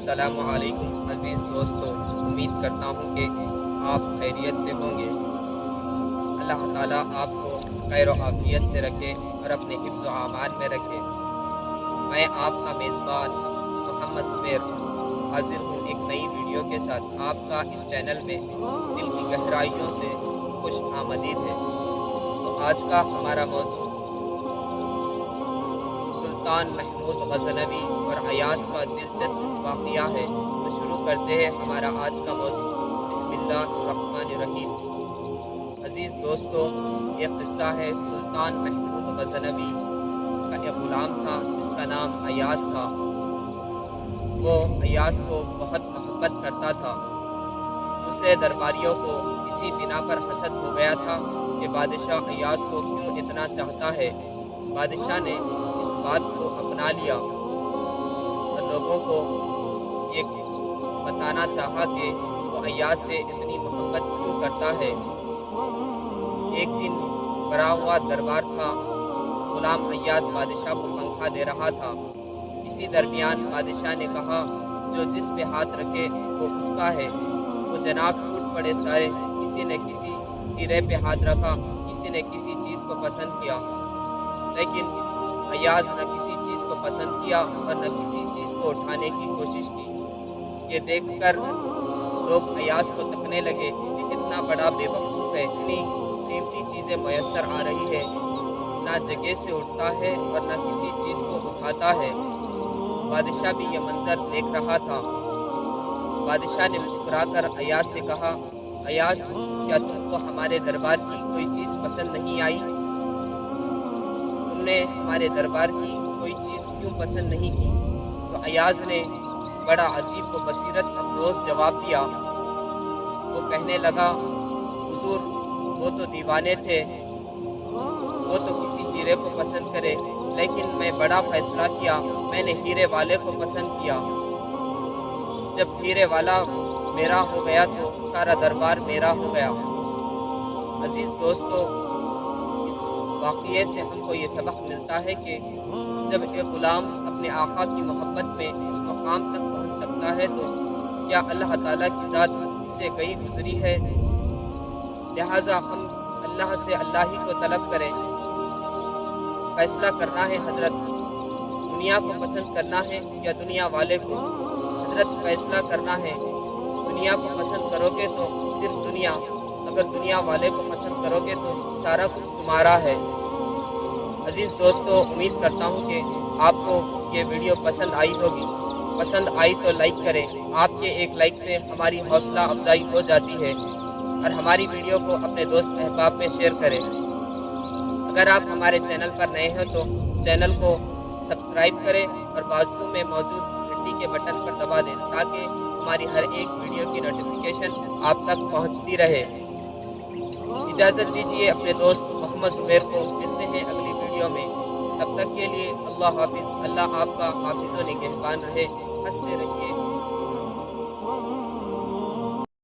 السلام علیکم عزیز دوستو، امید کرتا ہوں کہ آپ خیریت سے ہوں گے۔ اللہ تعالیٰ آپ کو خیر و عافیت سے رکھے اور اپنے حفظ و امان میں رکھے۔ میں آپ کا میزبان محمد زبیر حاضر ہوں ایک نئی ویڈیو کے ساتھ۔ آپ کا اس چینل میں دل کی گہرائیوں سے خوش آمدید ہے۔ تو آج کا ہمارا موضوع سلطان محمود غزنوی اور ایاز کا دلچسپ واقعہ ہے۔ تو شروع کرتے ہیں ہمارا آج کا موضوع۔ بسم اللہ الرحمن الرحیم۔ عزیز دوستو، یہ قصہ ہے سلطان محمود غزنوی کا ایک غلام تھا جس کا نام ایاز تھا۔ وہ ایاز کو بہت محبت کرتا تھا۔ دوسرے درباریوں کو اسی بنا پر حسد ہو گیا تھا کہ بادشاہ ایاز کو کیوں اتنا چاہتا ہے۔ بادشاہ نے اس بات کو اپنا لیا اور لوگوں کو یہ بتانا چاہا کہ وہ ایاز سے اتنی محبت کیوں کرتا ہے۔ ایک دن بھرا ہوا دربار تھا۔ غلام ایاز بادشاہ کو پنکھا دے رہا تھا۔ اسی درمیان بادشاہ نے کہا، جو جس پہ ہاتھ رکھے وہ اس کا ہے۔ وہ جناب ٹوٹ پڑے سارے۔ کسی نے کسی ہیرے پہ ہاتھ رکھا، کسی نے کسی چیز کو پسند کیا، لیکن ایاز نہ کسی چیز کو پسند کیا اور نہ کسی چیز کو اٹھانے کی کوشش کی۔ یہ دیکھ کر لوگ ایاز کو تکنے لگے کہ کتنا بڑا بے وقوف ہے، اتنی قیمتی چیزیں میسر آ رہی ہے، نہ جگہ سے اٹھتا ہے اور نہ کسی چیز کو اٹھاتا ہے۔ بادشاہ بھی یہ منظر دیکھ رہا تھا۔ بادشاہ نے مسکرا کر ایاز سے کہا، ایاز، کیا تم کو ہمارے دربار کی کوئی چیز پسند نہیں آئی؟ تم نے ہمارے دربار کی کوئی چیز کیوں پسند نہیں کی؟ تو ایاز نے بڑا عجیب و بصیرت افروز جواب دیا۔ وہ کہنے لگا، حضور، وہ تو دیوانے تھے، وہ تو کسی ہیرے کو پسند کرے، لیکن میں بڑا فیصلہ کیا، میں نے ہیرے والے کو پسند کیا۔ جب ہیرے والا میرا ہو گیا تو سارا دربار میرا ہو گیا۔ عزیز دوستو، اس واقعے سے ہم کو یہ سبق ملتا ہے کہ جب ایک غلام اپنے آقا کی محبت میں اس مقام تک پہنچ سکتا ہے تو کیا اللہ تعالیٰ کی ذات اس سے گئی گزری ہے؟ لہٰذا ہم اللہ سے اللہ ہی کو طلب کریں۔ فیصلہ کرنا ہے حضرت، دنیا کو پسند کرنا ہے یا دنیا والے کو؟ حضرت فیصلہ کرنا ہے، دنیا کو پسند کرو گے تو صرف دنیا، اگر دنیا والے کو پسند کرو گے تو سارا کچھ تمہارا ہے۔ عزیز دوستو، امید کرتا ہوں کہ آپ کو یہ ویڈیو پسند آئی ہوگی۔ پسند آئی تو لائک کریں۔ آپ کے ایک لائک سے ہماری حوصلہ افزائی ہو جاتی ہے، اور ہماری ویڈیو کو اپنے دوست احباب میں شیئر کریں۔ اگر آپ ہمارے چینل پر نئے ہیں تو چینل کو سبسکرائب کریں اور بازو میں موجود گھنٹی کے بٹن پر دبا دیں تاکہ ہماری ہر ایک ویڈیو کی نوٹیفیکیشن آپ تک پہنچتی رہے۔ اجازت دیجیے اپنے دوست محمد زبیر کو، ملتے ہیں اگلی ویڈیو میں۔ تب تک کے لیے اللہ حافظ۔ اللہ آپ کا حافظ و نگہبان رہے۔ ہنستے رہیے۔